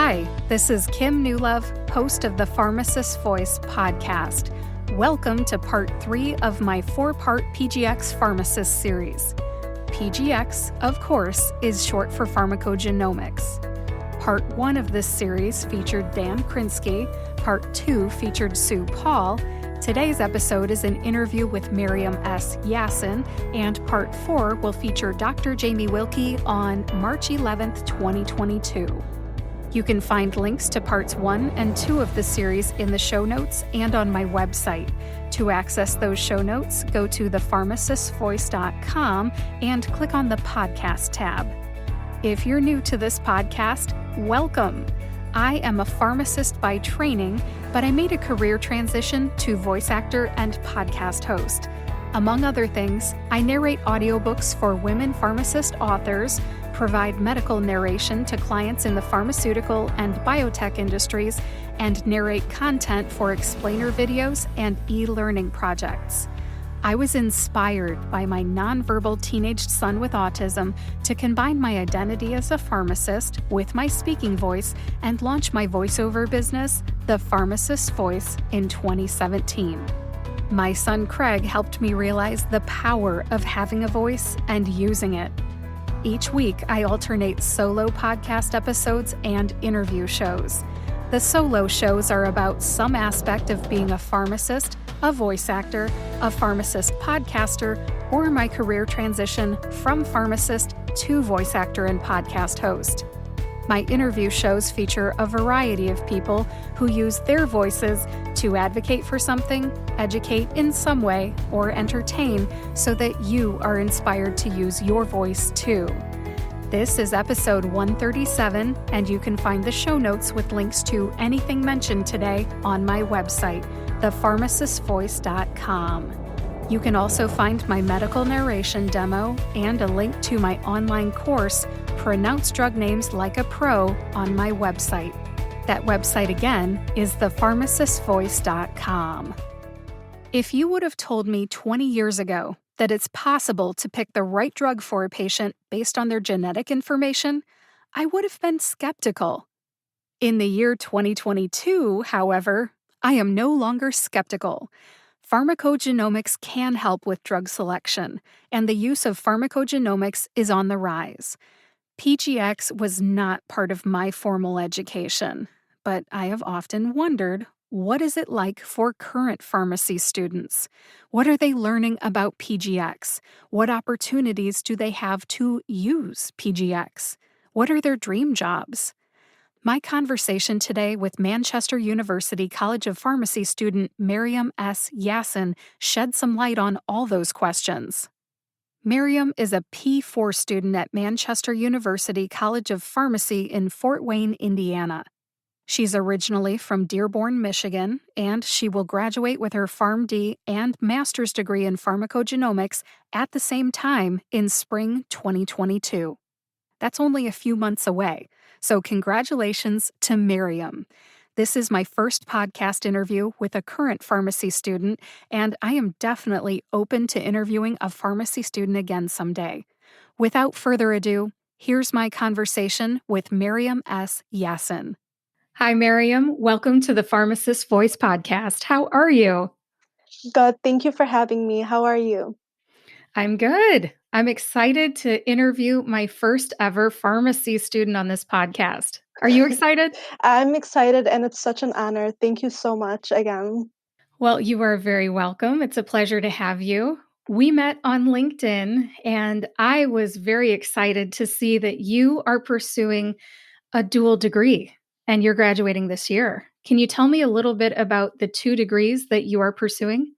Hi, this is Kim Newlove, host of the Pharmacist Voice podcast. Welcome to part 3 of my 4-part PGX Pharmacists series. PGX, of course, is short for Pharmacogenomics. Part 1 of this series featured Dan Krinsky, Part 2 featured Sue Paul. Today's episode is an interview with Mariam S. Yasin, and Part 4 will feature Dr. Jamie Wilkey on March 11th, 2022. You can find links to Parts 1 and 2 of the series in the show notes and on my website. To access those show notes, go to thepharmacistvoice.com and click on the podcast tab. If you're new to this podcast, welcome. I am a pharmacist by training, but I made a career transition to voice actor and podcast host. Among other things, I narrate audiobooks for women pharmacist authors, provide medical narration to clients in the pharmaceutical and biotech industries, and narrate content for explainer videos and e-learning projects. I was inspired by my nonverbal teenage son with autism to combine my identity as a pharmacist with my speaking voice and launch my voiceover business, The Pharmacist Voice, in 2017. My son Craig helped me realize the power of having a voice and using it. Each week, I alternate solo podcast episodes and interview shows. The solo shows are about some aspect of being a pharmacist, a voice actor, a pharmacist podcaster, or my career transition from pharmacist to voice actor and podcast host. My interview shows feature a variety of people who use their voices to advocate for something, educate in some way, or entertain so that you are inspired to use your voice too. This is episode 137, and you can find the show notes with links to anything mentioned today on my website, thepharmacistvoice.com. You can also find my medical narration demo and a link to my online course, Pronounce Drug Names Like a Pro, on my website. That website again is thepharmacistvoice.com. If you would have told me 20 years ago that it's possible to pick the right drug for a patient based on their genetic information, I would have been skeptical. In the year 2022, however, I am no longer skeptical. Pharmacogenomics can help with drug selection, and the use of pharmacogenomics is on the rise. PGX was not part of my formal education, but I have often wondered, what is it like for current pharmacy students? What are they learning about PGX? What opportunities do they have to use PGX? What are their dream jobs? My conversation today with Manchester University College of Pharmacy student Mariam S. Yasin shed some light on all those questions. Mariam is a P4 student at Manchester University College of Pharmacy in Fort Wayne, Indiana. She's originally from Dearborn, Michigan, and she will graduate with her PharmD and Masters Degree in Pharmacogenomics at the same time in spring 2022. That's only a few months away, so congratulations to Mariam. This is my first podcast interview with a current pharmacy student, and I am definitely open to interviewing a pharmacy student again someday. Without further ado, here's my conversation with Mariam S. Yasin. Hi, Mariam. Welcome to the Pharmacist Voice podcast. How are you? Good. Thank you for having me. How are you? I'm good. I'm excited to interview my first ever pharmacy student on this podcast. Are you excited? I'm excited, and it's such an honor. Thank you so much again. Well, you are very welcome. It's a pleasure to have you. We met on LinkedIn, and I was very excited to see that you are pursuing a dual degree, and you're graduating this year. Can you tell me a little bit about the 2 degrees that you are pursuing?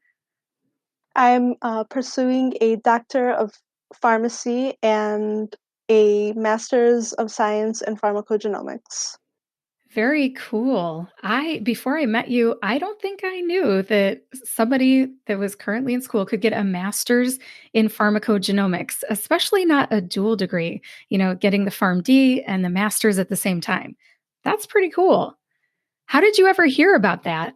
I'm pursuing a Doctor of Pharmacy and a Master's of Science in Pharmacogenomics. Very cool. Before I met you, I don't think I knew that somebody that was currently in school could get a master's in pharmacogenomics, especially not a dual degree, getting the PharmD and the master's at the same time. That's pretty cool. How did you ever hear about that?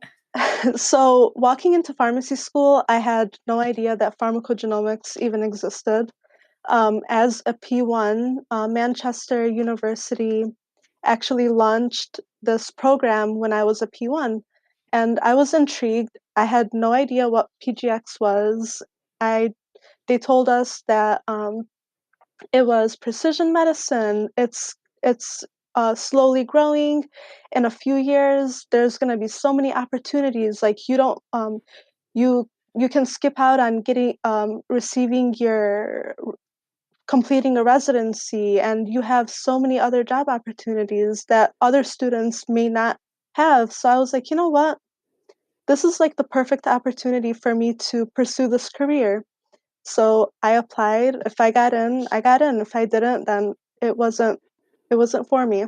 So, walking into pharmacy school, I had no idea that pharmacogenomics even existed. As a P1, Manchester University actually launched this program when I was a P1, and I was intrigued. I had no idea what PGX was. They told us that it was precision medicine. It's slowly growing. In a few years, there's going to be so many opportunities. Like you don't you you can skip out on getting receiving your completing a residency, and you have so many other job opportunities that other students may not have. So I was like, you know what? This is like the perfect opportunity for me to pursue this career. So I applied. If I got in, I got in. If I didn't, then it wasn't it wasn't for me.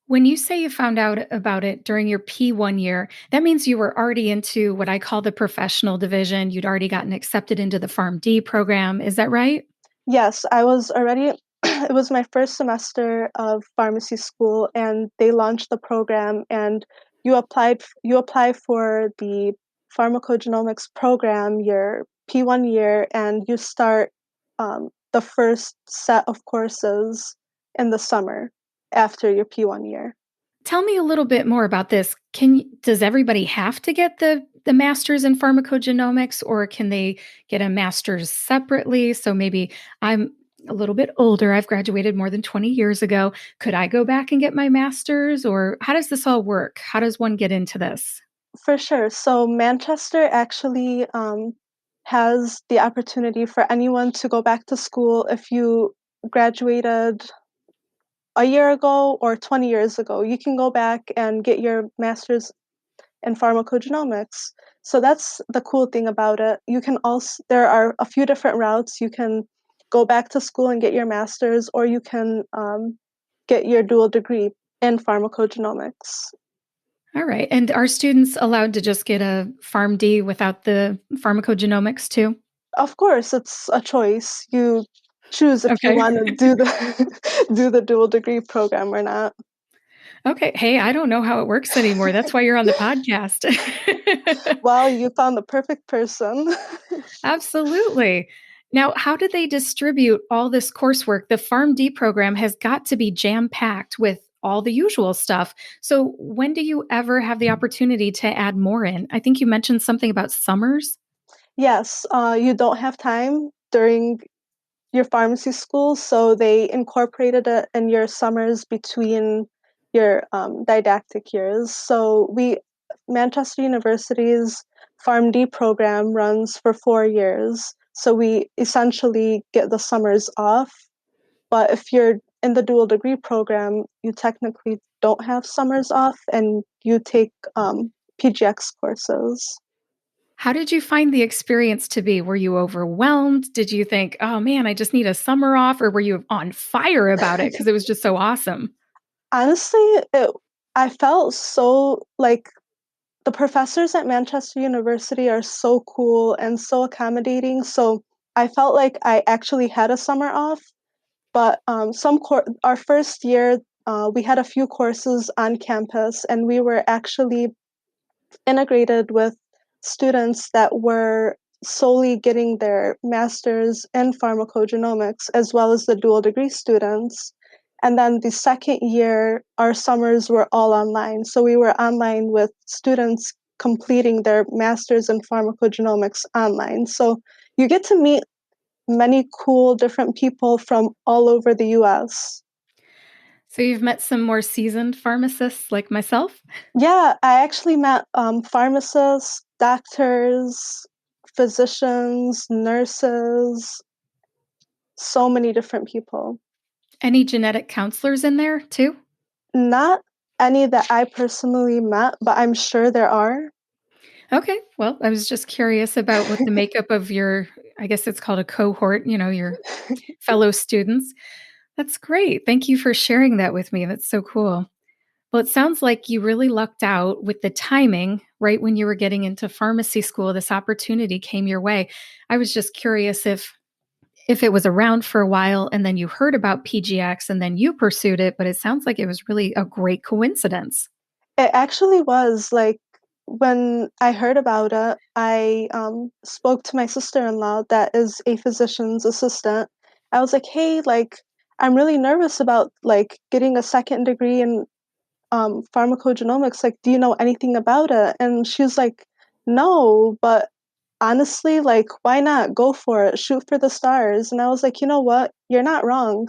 When you say you found out about it during your P1 year, that means you were already into what I call the professional division. You'd already gotten accepted into the PharmD program. Is that right? Yes, I was already it was my first semester of pharmacy school, and they launched the program, and you apply for the pharmacogenomics program your P1 year, and you start the first set of courses in the summer after your P1 year. Tell me a little bit more about this. Does everybody have to get the master's in pharmacogenomics, or can they get a master's separately? So maybe I'm a little bit older. I've graduated more than 20 years ago. Could I go back and get my master's, or how does this all work? How does one get into this? For sure. So Manchester actually has the opportunity for anyone to go back to school if you graduated a year ago or 20 years ago. You can go back and get your master's in pharmacogenomics. So that's the cool thing about it. You can also, there are a few different routes. You can go back to school and get your master's, or you can get your dual degree in pharmacogenomics. All right. And are students allowed to just get a PharmD without the pharmacogenomics too? Of course, it's a choice. You choose if you Okay. want to do the do the dual degree program or not. Okay. Hey, I don't know how it works anymore. That's why you're on the podcast. Well, you found the perfect person. Absolutely. Now, how do they distribute all this coursework? The PharmD program has got to be jam packed with all the usual stuff. So, when do you ever have the opportunity to add more in? I think you mentioned something about summers. Yes, you don't have time during your pharmacy school, so they incorporated it in your summers between your didactic years. So Manchester University's PharmD program runs for 4 years. So we essentially get the summers off. But if you're in the dual degree program, you technically don't have summers off, and you take PGX courses. How did you find the experience to be? Were you overwhelmed? Did you think, oh man, I just need a summer off? Or were you on fire about it because it was just so awesome? Honestly, I felt so like the professors at Manchester University are so cool and so accommodating. So I felt like I actually had a summer off. But our first year, we had a few courses on campus, and we were actually integrated with students that were solely getting their masters in pharmacogenomics, as well as the dual degree students. And then the second year, our summers were all online. So we were online with students completing their masters in pharmacogenomics online. So you get to meet many cool different people from all over the US. So you've met some more seasoned pharmacists like myself? Yeah, I actually met pharmacists, doctors, physicians, nurses, so many different people. Any genetic counselors in there too? Not any that I personally met, but I'm sure there are. Okay. Well, I was just curious about what the makeup of your, I guess it's called a cohort, your fellow students. That's great. Thank you for sharing that with me. That's so cool. Well, it sounds like you really lucked out with the timing right when you were getting into pharmacy school. This opportunity came your way. I was just curious if it was around for a while and then you heard about PGX and then you pursued it, but it sounds like it was really a great coincidence. It actually was like when I heard about it, I spoke to my sister in law that is a physician's assistant. I was like, hey, like, I'm really nervous about like getting a second degree in pharmacogenomics. Like, do you know anything about it? And she was like, no, but honestly, like, why not? Go for it. Shoot for the stars. And I was like, you know what? You're not wrong.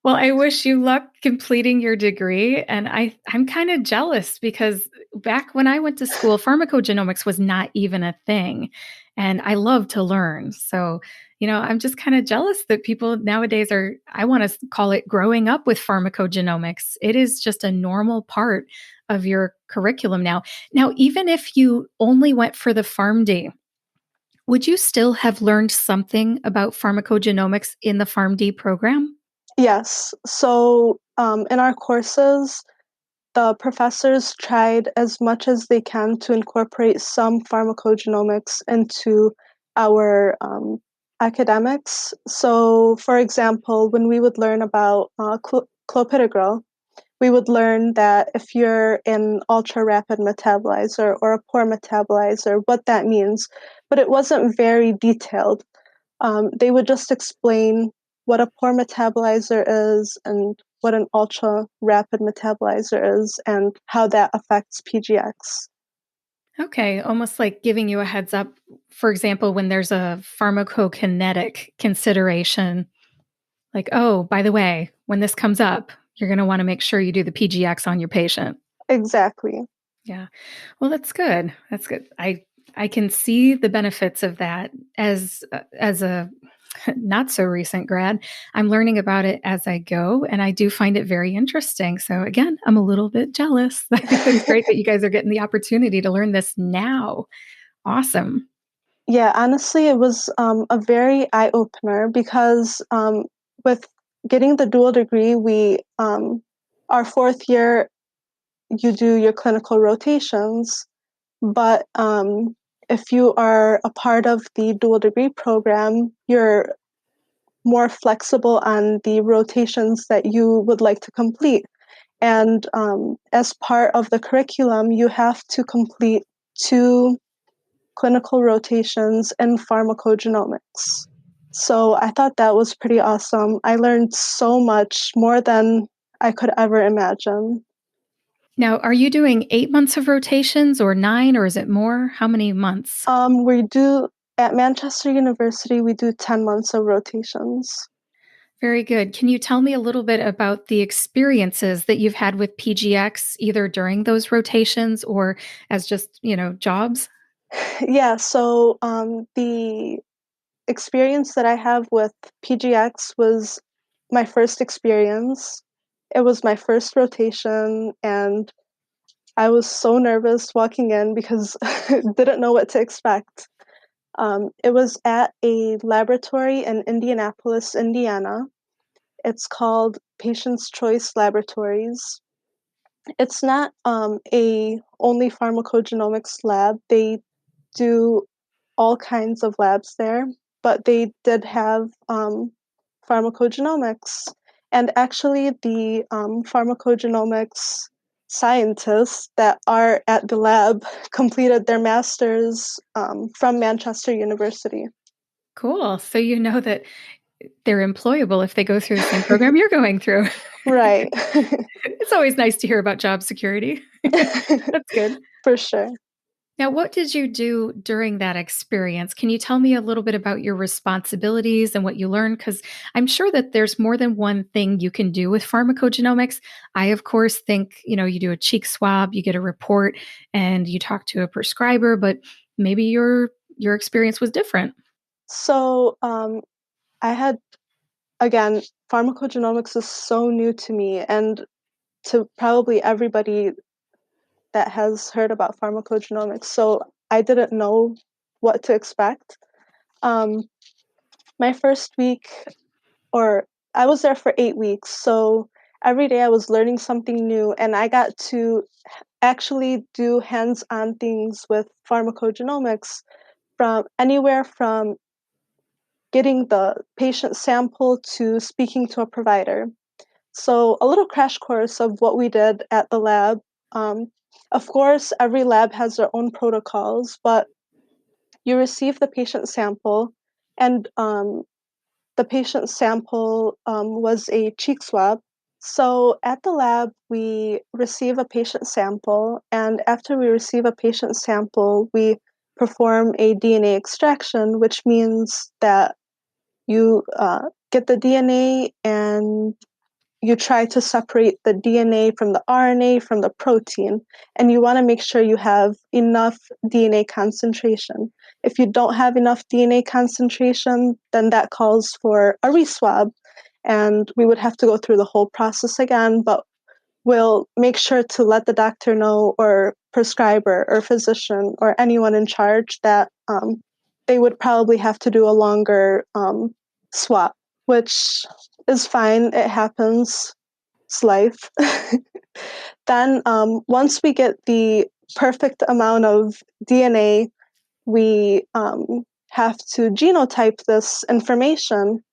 Well, I wish you luck completing your degree. And I'm kind of jealous because back when I went to school, pharmacogenomics was not even a thing. And I love to learn. So, I'm just kind of jealous that people nowadays I want to call it growing up with pharmacogenomics. It is just a normal part of your curriculum now. Now, even if you only went for the PharmD, would you still have learned something about pharmacogenomics in the PharmD program? Yes. So in our courses, the professors tried as much as they can to incorporate some pharmacogenomics into our academics. So, for example, when we would learn about clopidogrel, we would learn that if you're an ultra rapid metabolizer or a poor metabolizer, what that means. But it wasn't very detailed. They would just explain what a poor metabolizer is and what an ultra rapid metabolizer is and how that affects PGX. Okay, almost like giving you a heads up, for example, when there's a pharmacokinetic consideration, like, oh, by the way, when this comes up, you're going to want to make sure you do the PGX on your patient. Exactly. Yeah. Well, that's good. That's good. I can see the benefits of that as a not so recent grad. I'm learning about it as I go, and I do find it very interesting. So again, I'm a little bit jealous. I think that's great that you guys are getting the opportunity to learn this now. Awesome. Yeah, honestly, it was a very eye opener because with getting the dual degree, our fourth year, you do your clinical rotations. But if you are a part of the dual degree program, you're more flexible on the rotations that you would like to complete. And as part of the curriculum, you have to complete 2 clinical rotations in pharmacogenomics. So I thought that was pretty awesome. I learned so much more than I could ever imagine. Now, are you doing 8 months of rotations or 9, or is it more? How many months? We do at Manchester University, we do 10 months of rotations. Very good. Can you tell me a little bit about the experiences that you've had with PGX, either during those rotations or as just, jobs? Yeah, so the experience that I have with PGX was my first experience. It was my first rotation, and I was so nervous walking in because I didn't know what to expect. It was at a laboratory in Indianapolis, Indiana. It's called Patient's Choice Laboratories. It's not a only pharmacogenomics lab. They do all kinds of labs there, but they did have pharmacogenomics. And actually, the pharmacogenomics scientists that are at the lab completed their master's from Manchester University. Cool. So you know that they're employable if they go through the same program you're going through. Right. It's always nice to hear about job security. That's good. For sure. Now, what did you do during that experience? Can you tell me a little bit about your responsibilities and what you learned? Because I'm sure that there's more than one thing you can do with pharmacogenomics. I, of course, think, you do a cheek swab, you get a report, and you talk to a prescriber, but maybe your experience was different. So I had, again, pharmacogenomics is so new to me and to probably everybody that has heard about pharmacogenomics. So I didn't know what to expect. Um, my first week, or I was there for 8 weeks. So every day I was learning something new, and I got to actually do hands on things with pharmacogenomics from anywhere from getting the patient sample to speaking to a provider. So, a little crash course of what we did at the lab. Um, of course, every lab has their own protocols, but you receive the patient sample, and the patient sample was a cheek swab. So at the lab, we receive a patient sample, and after we receive a patient sample, we perform a DNA extraction, which means that you get the DNA and you try to separate the DNA from the RNA from the protein, and you want to make sure you have enough DNA concentration. If you don't have enough DNA concentration, then that calls for a reswab, and we would have to go through the whole process again, but we'll make sure to let the doctor know, or prescriber or physician or anyone in charge, that they would probably have to do a longer swap, which is fine. It happens. It's life. Then once we get the perfect amount of DNA, we have to genotype this information.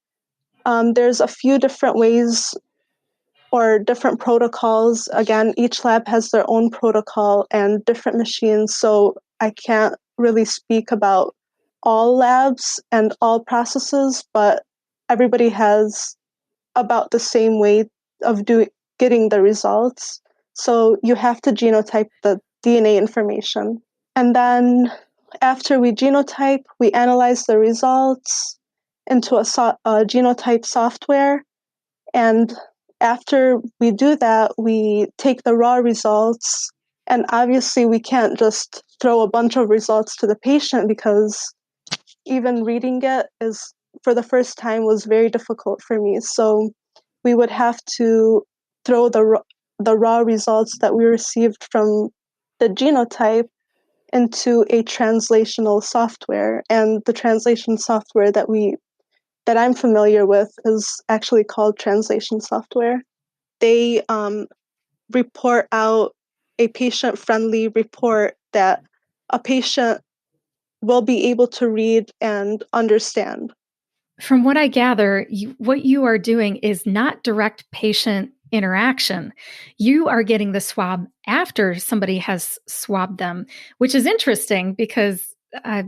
There's a few different ways or different protocols. Again, each lab has their own protocol and different machines, so I can't really speak about all labs and all processes, but everybody has about the same way of getting the results. So you have to genotype the DNA information. And then after we genotype, we analyze the results into a genotype software. And after we do that, we take the raw results. And obviously, we can't just throw a bunch of results to the patient, because even reading it is, for the first time, was very difficult for me. So we would have to throw the raw results that we received from the genotype into a translational software. And the translation software that I'm familiar with is actually called translation software. They report out a patient-friendly report that a patient will be able to read and understand. From what I gather, what you are doing is not direct patient interaction. You are getting the swab after somebody has swabbed them, which is interesting because I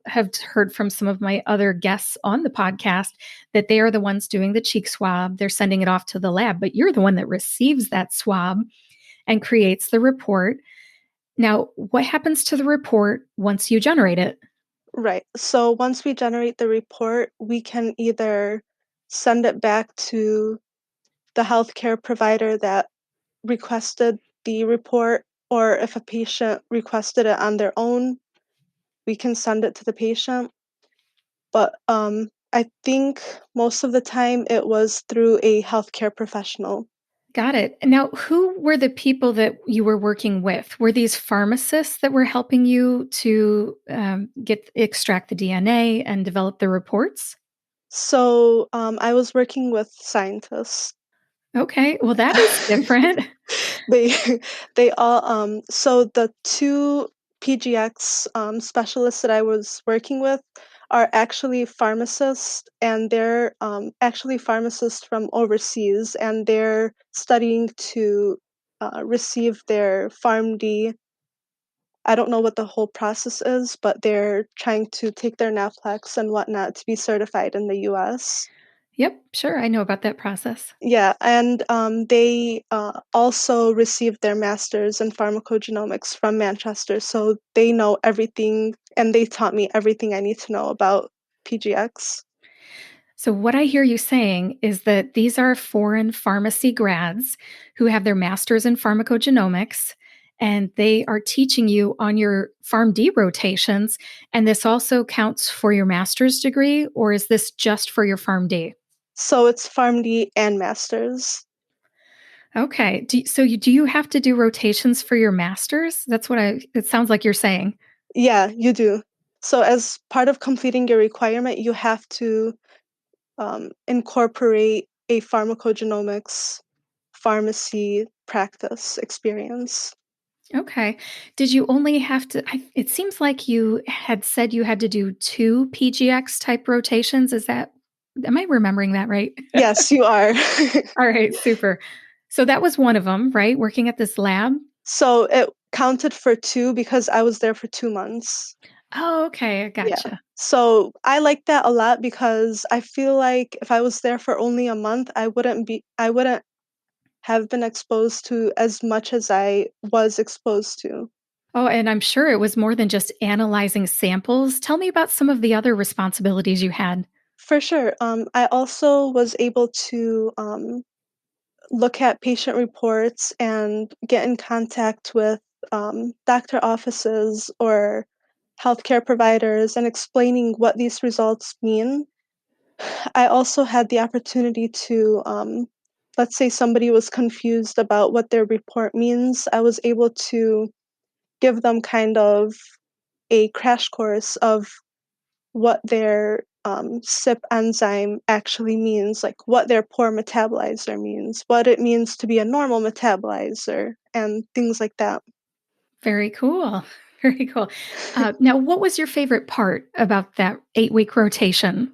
have heard from some of my other guests on the podcast that they are the ones doing the cheek swab. They're sending it off to the lab, but you're the one that receives that swab and creates the report. Now, what happens to the report once you generate it? Right. So once we generate the report, we can either send it back to the healthcare provider that requested the report, or if a patient requested it on their own, we can send it to the patient. But I think most of the time it was through a healthcare professional. Got it. Now, who were the people that you were working with? Were these pharmacists that were helping you to extract the DNA and develop the reports? So I was working with scientists. Okay, well, that is different. they they all so the two PGX specialists that I was working with are actually pharmacists, and they're actually pharmacists from overseas, and they're studying to receive their PharmD. I don't know what the whole process is, but they're trying to take their NAPLEX and whatnot to be certified in the US. Yep, sure. I know about that process. Yeah, and they also received their master's in pharmacogenomics from Manchester, so they know everything, and they taught me everything I need to know about PGX. So, what I hear you saying is that these are foreign pharmacy grads who have their master's in pharmacogenomics, and they are teaching you on your PharmD rotations. And this also counts for your master's degree, or is this just for your PharmD? So it's PharmD and Masters. Okay. Do you have to do rotations for your master's? That's what it sounds like you're saying. Yeah, you do. So as part of completing your requirement, you have to incorporate a pharmacogenomics pharmacy practice experience. Okay. Did you only have to? It seems like you had said you had to do two PGX type rotations. Am I remembering that right? Yes, you are. All right, super. So that was one of them, right? Working at this lab? So it counted for two because I was there for 2 months. Oh, okay. I Yeah. gotcha. So I like that a lot because I feel like if I was there for only a month, I wouldn't have been exposed to as much as I was exposed to. Oh, and I'm sure it was more than just analyzing samples. Tell me about some of the other responsibilities you had. For sure. I also was able to look at patient reports and get in contact with doctor offices or healthcare providers and explaining what these results mean. I also had the opportunity to, let's say somebody was confused about what their report means, I was able to give them kind of a crash course of what their CYP enzyme actually means, like what their poor metabolizer means, what it means to be a normal metabolizer, and things like that. Very cool. Very cool. Now, what was your favorite part about that 8-week rotation?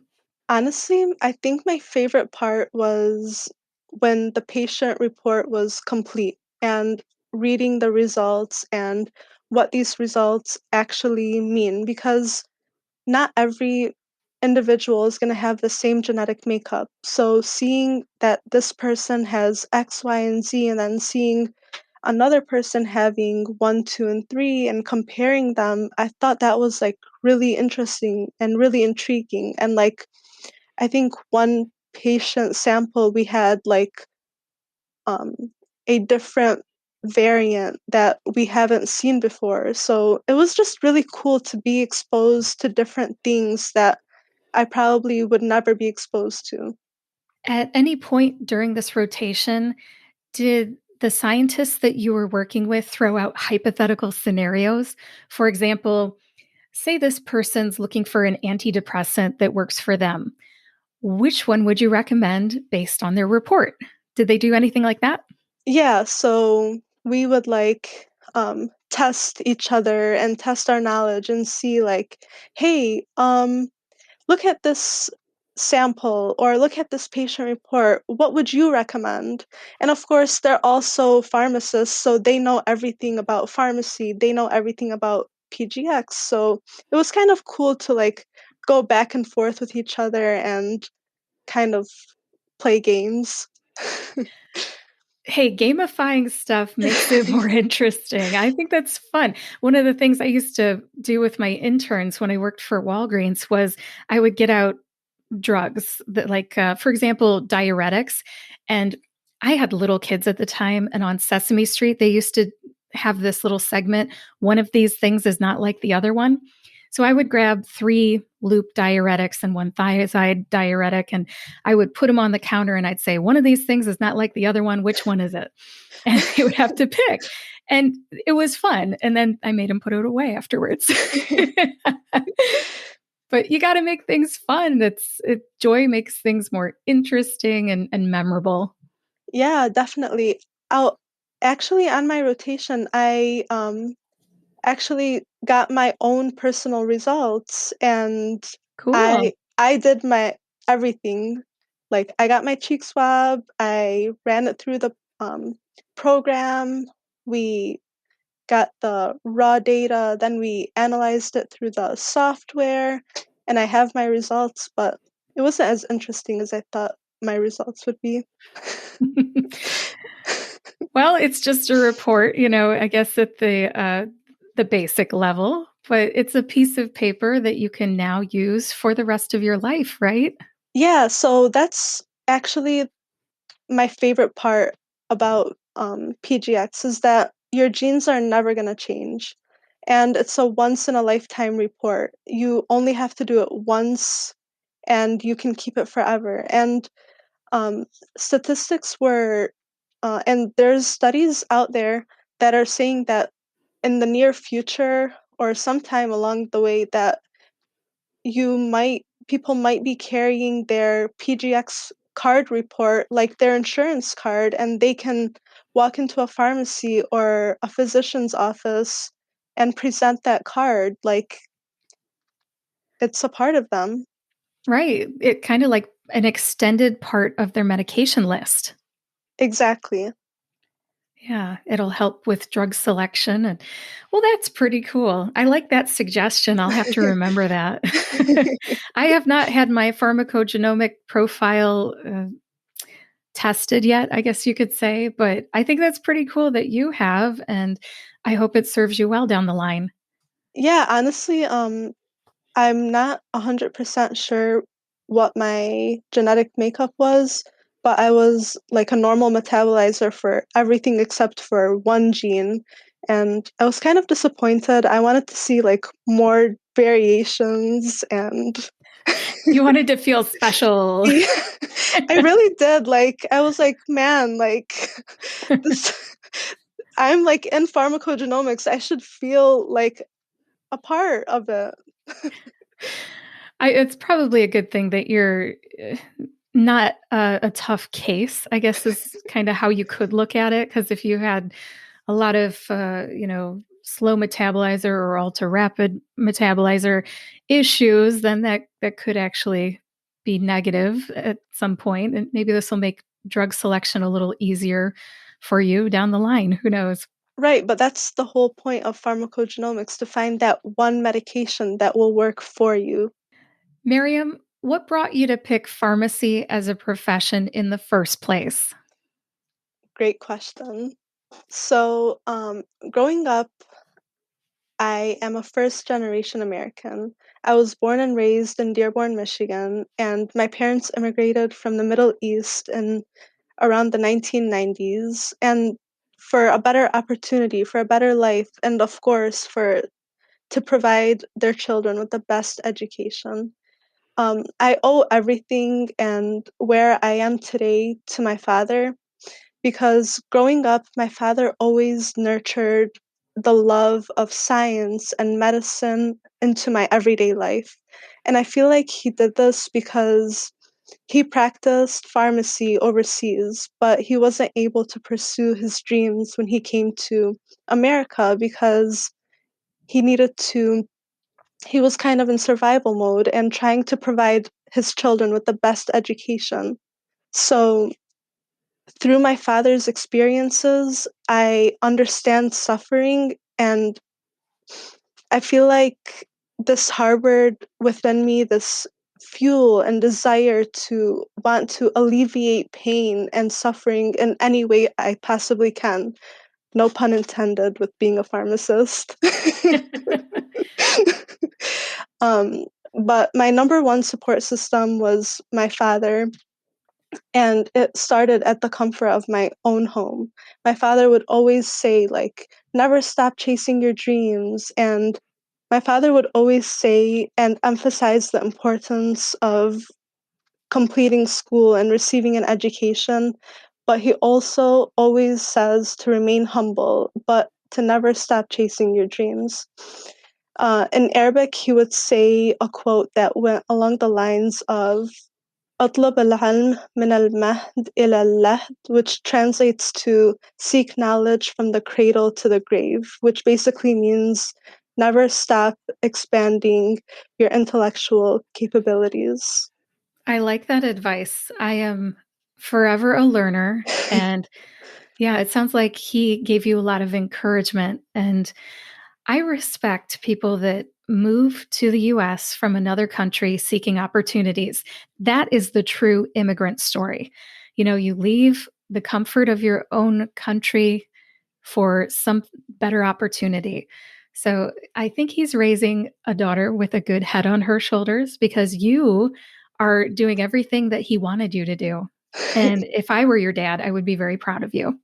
Honestly, I think my favorite part was when the patient report was complete and reading the results and what these results actually mean because not every individual is going to have the same genetic makeup. So seeing that this person has X, Y, and Z, and then seeing another person having one, two, and three, and comparing them, I thought that was like really interesting and really intriguing. And like, I think one patient sample we had like um, a different variant that we haven't seen before. So it was just really cool to be exposed to different things that I probably would never be exposed to. At any point during this rotation, did the scientists that you were working with throw out hypothetical scenarios? For example, say this person's looking for an antidepressant that works for them. Which one would you recommend based on their report? Did they do anything like that? Yeah, so we would like test each other and test our knowledge and see like, hey, look at this sample or look at this patient report. What would you recommend? And of course, they're also pharmacists, so they know everything about pharmacy. They know everything about PGX. So it was kind of cool to like go back and forth with each other and kind of play games. Hey, gamifying stuff makes it more interesting. I think that's fun. One of the things I used to do with my interns when I worked for Walgreens was I would get out drugs that, like, for example, diuretics. And I had little kids at the time. And on Sesame Street, they used to have this little segment. One of these things is not like the other one. So I would grab 3 loop diuretics and 1 thiazide diuretic, and I would put them on the counter and I'd say, one of these things is not like the other one. Which one is it? And they would have to pick. And it was fun. And then I made them put it away afterwards. But you got to make things fun. Joy makes things more interesting and memorable. Yeah, definitely. I'll actually on my rotation, I actually got my own personal results and Cool. I did my everything. Like I got my cheek swab, I ran it through the program, we got the raw data, then we analyzed it through the software, and I have my results, but it wasn't as interesting as I thought my results would be. Well, it's just a report, I guess at the basic level, but it's a piece of paper that you can now use for the rest of your life, right? Yeah, so that's actually my favorite part about PGX is that your genes are never going to change. And it's a once in a lifetime report. You only have to do it once and you can keep it forever. And um, statistics were, and there's studies out there that are saying that in the near future or sometime along the way that people might be carrying their PGX card report like their insurance card and they can walk into a pharmacy or a physician's office and present that card like it's a part of them. Right. It kind of like an extended part of their medication list. Exactly. Yeah, it'll help with drug selection. And well, that's pretty cool. I like that suggestion. I'll have to remember that. I have not had my pharmacogenomic profile tested yet, I guess you could say, but I think that's pretty cool that you have, and I hope it serves you well down the line. Yeah, honestly, I'm not 100% sure what my genetic makeup was, but I was like a normal metabolizer for everything except for one gene. And I was kind of disappointed. I wanted to see like more variations and You wanted to feel special. yeah, I really did. Like I was like, man, like this I'm like in pharmacogenomics. I should feel like a part of it. It's probably a good thing that you're not a tough case, I guess is kind of how you could look at it. Because if you had a lot of, slow metabolizer or ultra rapid metabolizer issues, then that could actually be negative at some point. And maybe this will make drug selection a little easier for you down the line. Who knows? Right, but that's the whole point of pharmacogenomics, to find that one medication that will work for you. Miriam, what brought you to pick pharmacy as a profession in the first place? Great question. So, growing up, I am a first generation American. I was born and raised in Dearborn, Michigan, and my parents immigrated from the Middle East in around the 1990s, and for a better opportunity, for a better life, and of course, for to provide their children with the best education. I owe everything and where I am today to my father, because growing up, my father always nurtured the love of science and medicine into my everyday life. And I feel like he did this because he practiced pharmacy overseas, but he wasn't able to pursue his dreams when he came to America because he needed to he was kind of in survival mode and trying to provide his children with the best education. So, through my father's experiences, I understand suffering, and I feel like this harbored within me this fuel and desire to want to alleviate pain and suffering in any way I possibly can. No pun intended with being a pharmacist. um, but my number one support system was my father, and it started at the comfort of my own home. My father would always say, like, never stop chasing your dreams. And my father would always say and emphasize the importance of completing school and receiving an education. But he also always says to remain humble, but to never stop chasing your dreams. In Arabic, he would say a quote that went along the lines of "أطلب العلم من المهد إلى اللحد," which translates to "seek knowledge from the cradle to the grave," which basically means never stop expanding your intellectual capabilities. I like that advice. I am forever a learner. And yeah, it sounds like he gave you a lot of encouragement. And I respect people that move to the US from another country seeking opportunities. That is the true immigrant story. You leave the comfort of your own country for some better opportunity. So I think he's raising a daughter with a good head on her shoulders because you are doing everything that he wanted you to do. And if I were your dad, I would be very proud of you.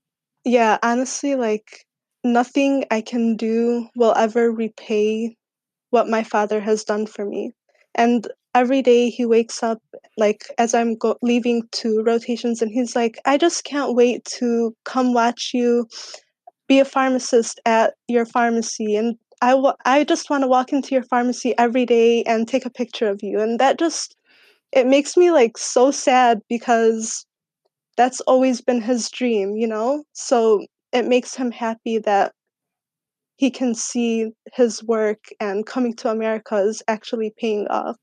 Yeah, honestly, like nothing I can do will ever repay what my father has done for me. And every day he wakes up, like as I'm leaving to rotations, and he's like, I just can't wait to come watch you be a pharmacist at your pharmacy. And I just want to walk into your pharmacy every day and take a picture of you. And that just, it makes me like so sad because that's always been his dream, you know? So it makes him happy that he can see his work and coming to America is actually paying off.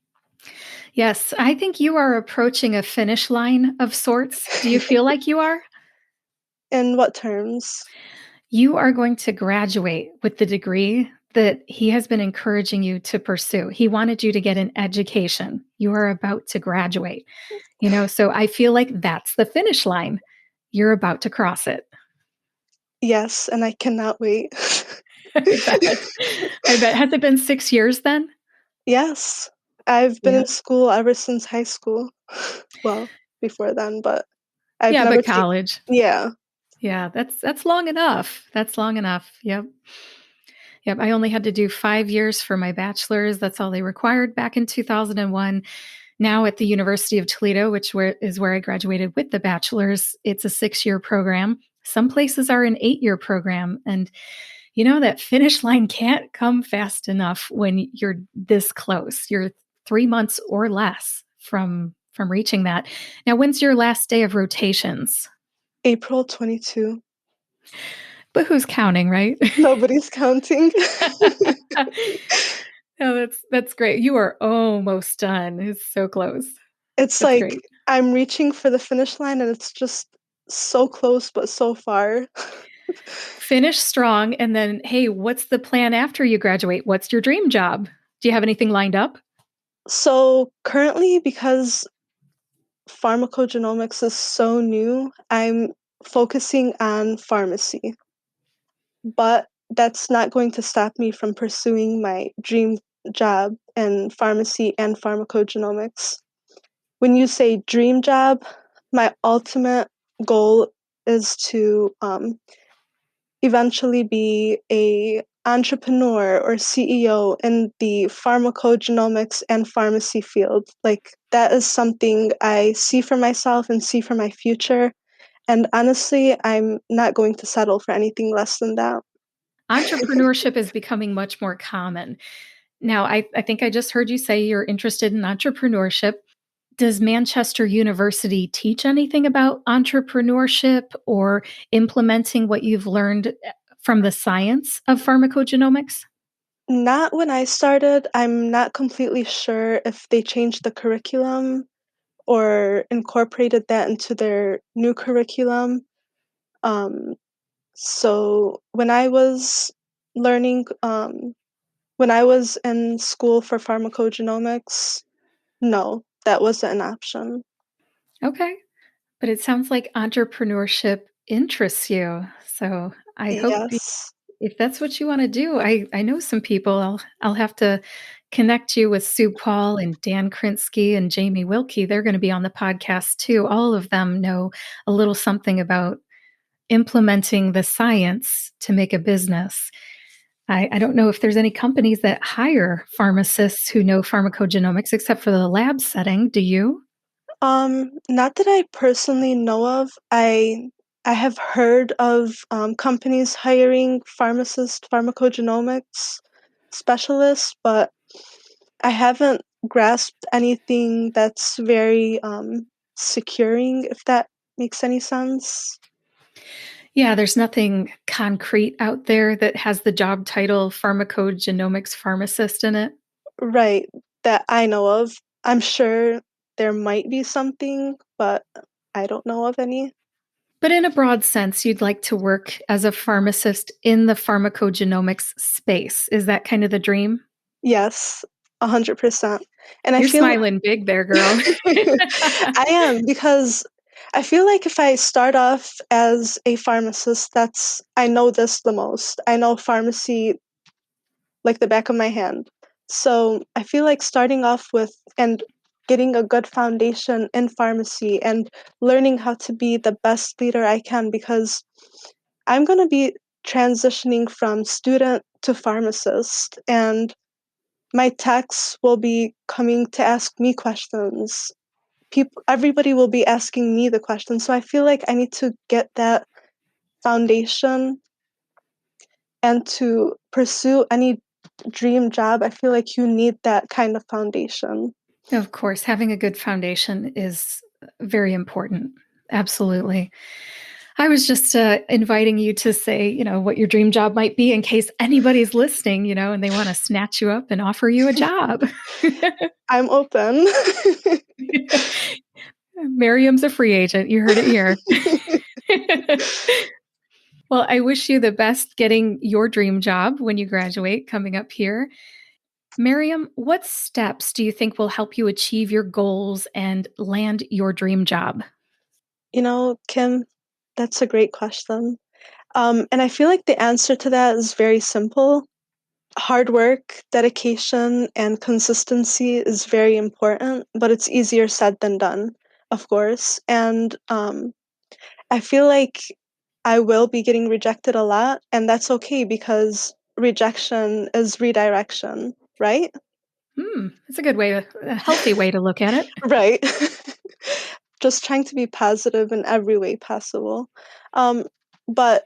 Yes, I think you are approaching a finish line of sorts. Do you feel like you are? In what terms? You are going to graduate with the degree that he has been encouraging you to pursue. He wanted you to get an education. You are about to graduate. So I feel like that's the finish line. You're about to cross it. Yes, and I cannot wait. I bet. I bet. Has it been 6 years then? Yes, I've been Yeah. in school ever since high school. Well, before then, but I've Yeah, never but taken. college. Yeah. Yeah, that's long enough. That's long enough. Yep. Yep. I only had to do 5 years for my bachelor's. That's all they required back in 2001. Now at the University of Toledo, is where I graduated with the bachelor's, it's a 6-year program. Some places are an 8-year program. And that finish line can't come fast enough when you're this close. You're 3 months or less from reaching that. Now, when's your last day of rotations? April 22. But who's counting, right? Nobody's counting. No, that's great. You are almost done. It's so close. It's That's like great. I'm reaching for the finish line and it's just so close but so far. Finish strong, and then, hey, what's the plan after you graduate? What's your dream job? Do you have anything lined up? So currently, because pharmacogenomics is so new, I'm focusing on pharmacy. But that's not going to stop me from pursuing my dream job in pharmacy and pharmacogenomics. When you say dream job, my ultimate goal is to eventually be a entrepreneur or CEO in the pharmacogenomics and pharmacy field. Like that is something I see for myself and see for my future. And honestly, I'm not going to settle for anything less than that. Entrepreneurship is becoming much more common. Now, I think I just heard you say you're interested in entrepreneurship. Does Manchester University teach anything about entrepreneurship or implementing what you've learned from the science of pharmacogenomics? Not when I started. I'm not completely sure if they changed the curriculum or incorporated that into their new curriculum. Um, so when I was learning, when I was in school for pharmacogenomics, no, that wasn't an option. Okay. But it sounds like entrepreneurship interests you. So I hope Yes. if that's what you want to do, I know some people. I'll have to connect you with Sue Paul and Dan Krinsky and Jamie Wilkey. They're going to be on the podcast too. All of them know a little something about implementing the science to make a business. I don't know if there's any companies that hire pharmacists who know pharmacogenomics except for the lab setting. Do you? Not that I personally know of. I have heard of companies hiring pharmacogenomics specialists, but I haven't grasped anything that's very securing, if that makes any sense. Yeah, there's nothing concrete out there that has the job title pharmacogenomics pharmacist in it. Right, that I know of. I'm sure there might be something, but I don't know of any. But in a broad sense, you'd like to work as a pharmacist in the pharmacogenomics space. Is that kind of the dream? Yes, 100%. And I You're feel smiling big there, girl. I am because I feel like if I start off as a pharmacist, I know this the most. I know pharmacy like the back of my hand. So I feel like starting off with and getting a good foundation in pharmacy and learning how to be the best leader I can because I'm going to be transitioning from student to pharmacist and my techs will be coming to ask me questions. Everybody will be asking me the questions. So I feel like I need to get that foundation and to pursue any dream job, I feel like you need that kind of foundation. Of course, having a good foundation is very important. Absolutely. I was just inviting you to say, what your dream job might be in case anybody's listening, and they want to snatch you up and offer you a job. I'm open. Mariam's a free agent. You heard it here. Well, I wish you the best getting your dream job when you graduate coming up here. Mariam, what steps do you think will help you achieve your goals and land your dream job? Kim, that's a great question. And I feel like the answer to that is very simple. Hard work, dedication, and consistency is very important, but it's easier said than done, of course. And I feel like I will be getting rejected a lot, and that's okay because rejection is redirection, right? That's a good way, a healthy way to look at it. Right. Just trying to be positive in every way possible. But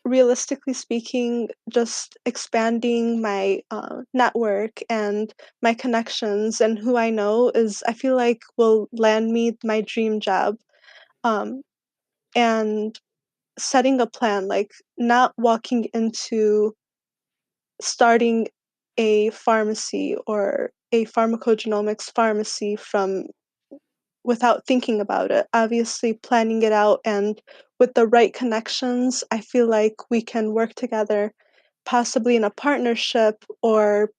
realistically speaking, just expanding my network and my connections and who I know is, I feel like, will land me my dream job. Um, and setting a plan, like not walking into starting a pharmacy or a pharmacogenomics pharmacy from without thinking about it. Obviously, planning it out and with the right connections, I feel like we can work together, possibly in a partnership or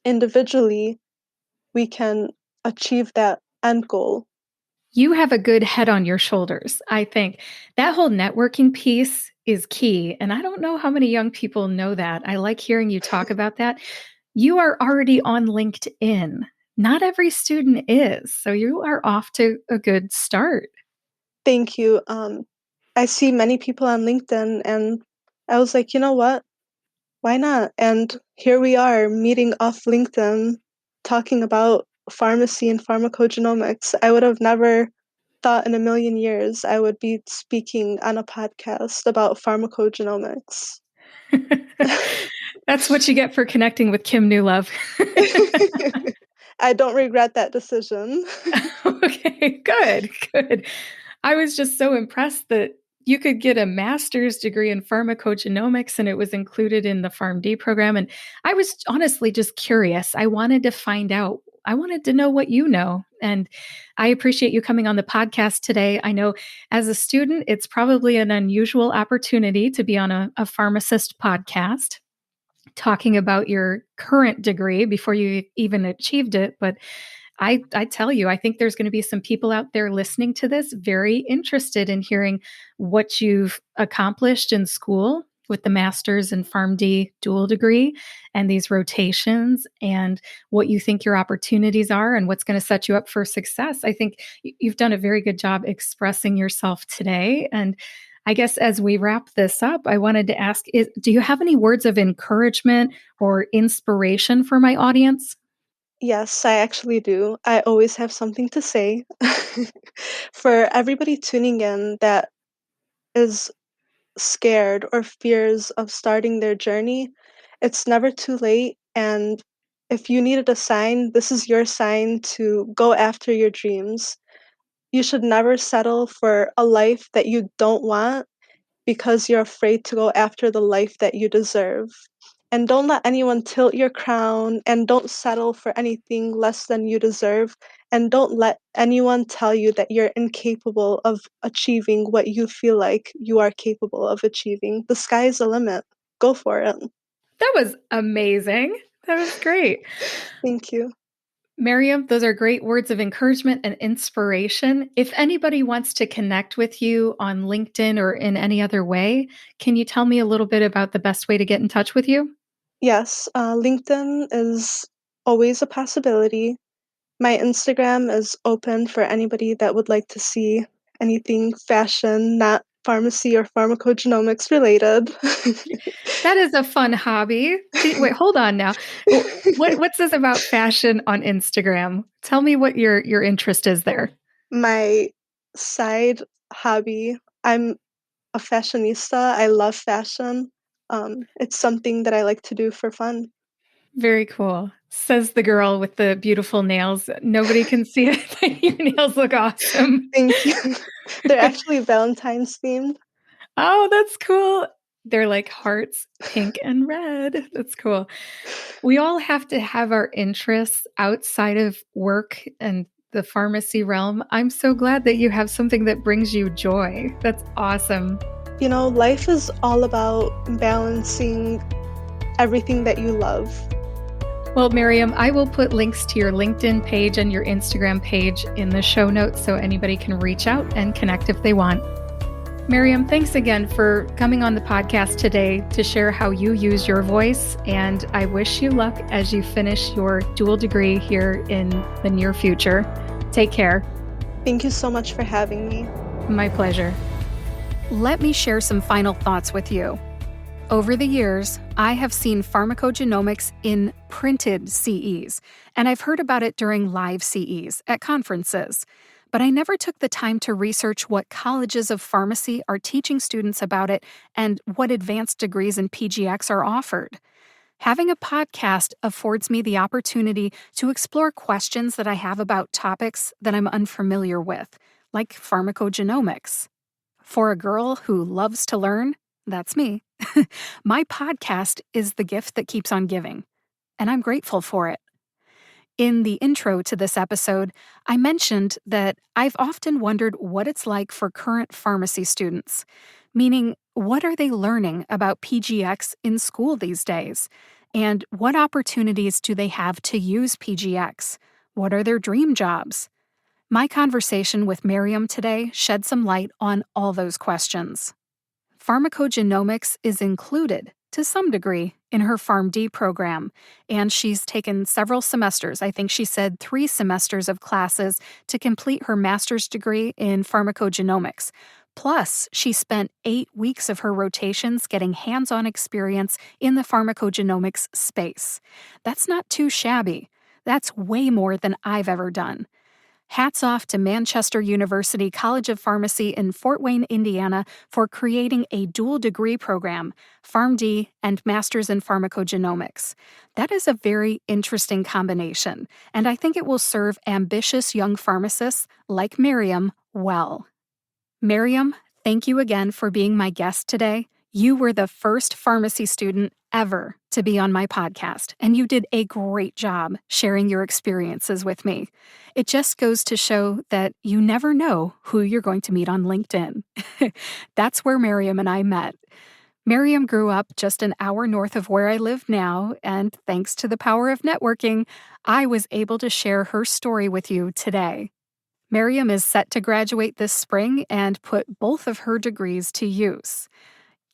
individually, we can achieve that end goal. You have a good head on your shoulders, I think. That whole networking piece is key. And I don't know how many young people know that. I like hearing you talk about that. You are already on LinkedIn. Not every student is. So you are off to a good start. Thank you. I see many people on LinkedIn, and I was like, you know what? Why not? And here we are meeting off LinkedIn, talking about pharmacy and pharmacogenomics. I would have never thought in a million years I would be speaking on a podcast about pharmacogenomics. That's what you get for connecting with Kim Newlove. I don't regret that decision. Okay, good, good. I was just so impressed that you could get a master's degree in pharmacogenomics and it was included in the PharmD program. And I was honestly just curious. I wanted to find out. I wanted to know what you know. And I appreciate you coming on the podcast today. I know as a student, it's probably an unusual opportunity to be on a pharmacist podcast talking about your current degree before you even achieved it. But I tell you, I think there's going to be some people out there listening to this very interested in hearing what you've accomplished in school with the master's and PharmD dual degree and these rotations and what you think your opportunities are and what's going to set you up for success. I think you've done a very good job expressing yourself today. And I guess as we wrap this up, I wanted to ask, do you have any words of encouragement or inspiration for my audience? Yes, I actually do. I always have something to say. For everybody tuning in that is scared or fears of starting their journey, it's never too late. And if you needed a sign, this is your sign to go after your dreams. You should never settle for a life that you don't want because you're afraid to go after the life that you deserve. And don't let anyone tilt your crown, and don't settle for anything less than you deserve. And don't let anyone tell you that you're incapable of achieving what you feel like you are capable of achieving. The sky is the limit. Go for it. That was amazing. That was great. Thank you. Mariam, those are great words of encouragement and inspiration. If anybody wants to connect with you on LinkedIn or in any other way, can you tell me a little bit about the best way to get in touch with you? Yes, LinkedIn is always a possibility. My Instagram is open for anybody that would like to see anything fashion, not pharmacy or pharmacogenomics related. That is a fun hobby. Wait, hold on now. What's this about fashion on Instagram? Tell me what your interest is there. My side hobby, I'm a fashionista. I love fashion. It's something that I like to do for fun. Very cool. Says the girl with the beautiful nails. Nobody can see it. Your nails look awesome. Thank you. They're actually Valentine's themed. Oh, that's cool. They're like hearts, pink and red. That's cool. We all have to have our interests outside of work and The pharmacy realm. I'm so glad that you have something that brings you joy. That's awesome. Life is all about balancing everything that you love. Well, Mariam, I will put links to your LinkedIn page and your Instagram page in the show notes so anybody can reach out and connect if they want. Mariam, thanks again for coming on the podcast today to share how you use your voice, and I wish you luck as you finish your dual degree here in the near future. Take care. Thank you so much for having me. My pleasure. Let me share some final thoughts with you. Over the years, I have seen pharmacogenomics in printed CEs, and I've heard about it during live CEs at conferences. But I never took the time to research what colleges of pharmacy are teaching students about it and what advanced degrees in PGX are offered. Having a podcast affords me the opportunity to explore questions that I have about topics that I'm unfamiliar with, like pharmacogenomics. For a girl who loves to learn, that's me. My podcast is the gift that keeps on giving, and I'm grateful for it. In the intro to this episode, I mentioned that I've often wondered what it's like for current pharmacy students, meaning what are they learning about PGX in school these days? And what opportunities do they have to use PGX? What are their dream jobs? My conversation with Mariam today shed some light on all those questions. Pharmacogenomics is included, to some degree, in her PharmD program, and she's taken several semesters, I think she said 3 semesters of classes, to complete her master's degree in pharmacogenomics. Plus, she spent 8 weeks of her rotations getting hands-on experience in the pharmacogenomics space. That's not too shabby. That's way more than I've ever done. Hats off to Manchester University College of Pharmacy in Fort Wayne, Indiana, for creating a dual degree program, PharmD and Masters in Pharmacogenomics. That is a very interesting combination, and I think it will serve ambitious young pharmacists like Mariam well. Mariam, thank you again for being my guest today. You were the first pharmacy student ever to be on my podcast, and you did a great job sharing your experiences with me. It just goes to show that you never know who you're going to meet on LinkedIn. That's where Mariam and I met. Mariam grew up just an hour north of where I live now, and thanks to the power of networking, I was able to share her story with you today. Mariam is set to graduate this spring and put both of her degrees to use.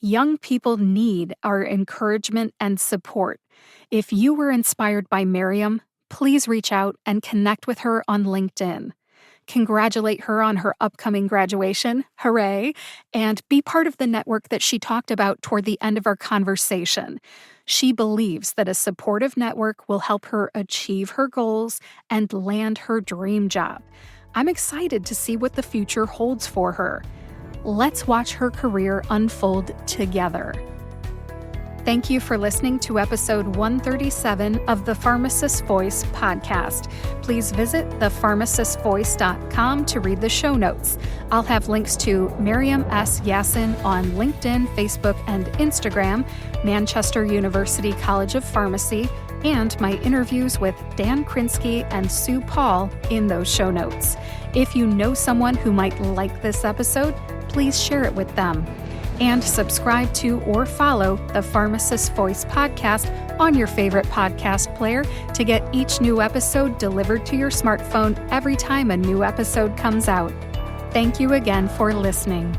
Young people need our encouragement and support. If you were inspired by Mariam, please reach out and connect with her on LinkedIn. Congratulate her on her upcoming graduation, hooray, and be part of the network that she talked about toward the end of our conversation. She believes that a supportive network will help her achieve her goals and land her dream job. I'm excited to see what the future holds for her. Let's watch her career unfold together. Thank you for listening to episode 137 of the Pharmacist Voice podcast. Please visit thepharmacistvoice.com to read the show notes. I'll have links to Mariam S. Yasin on LinkedIn, Facebook, and Instagram, Manchester University College of Pharmacy, and my interviews with Dan Krinsky and Sue Paul in those show notes. If you know someone who might like this episode, please share it with them. And subscribe to or follow the Pharmacist Voice podcast on your favorite podcast player to get each new episode delivered to your smartphone every time a new episode comes out. Thank you again for listening.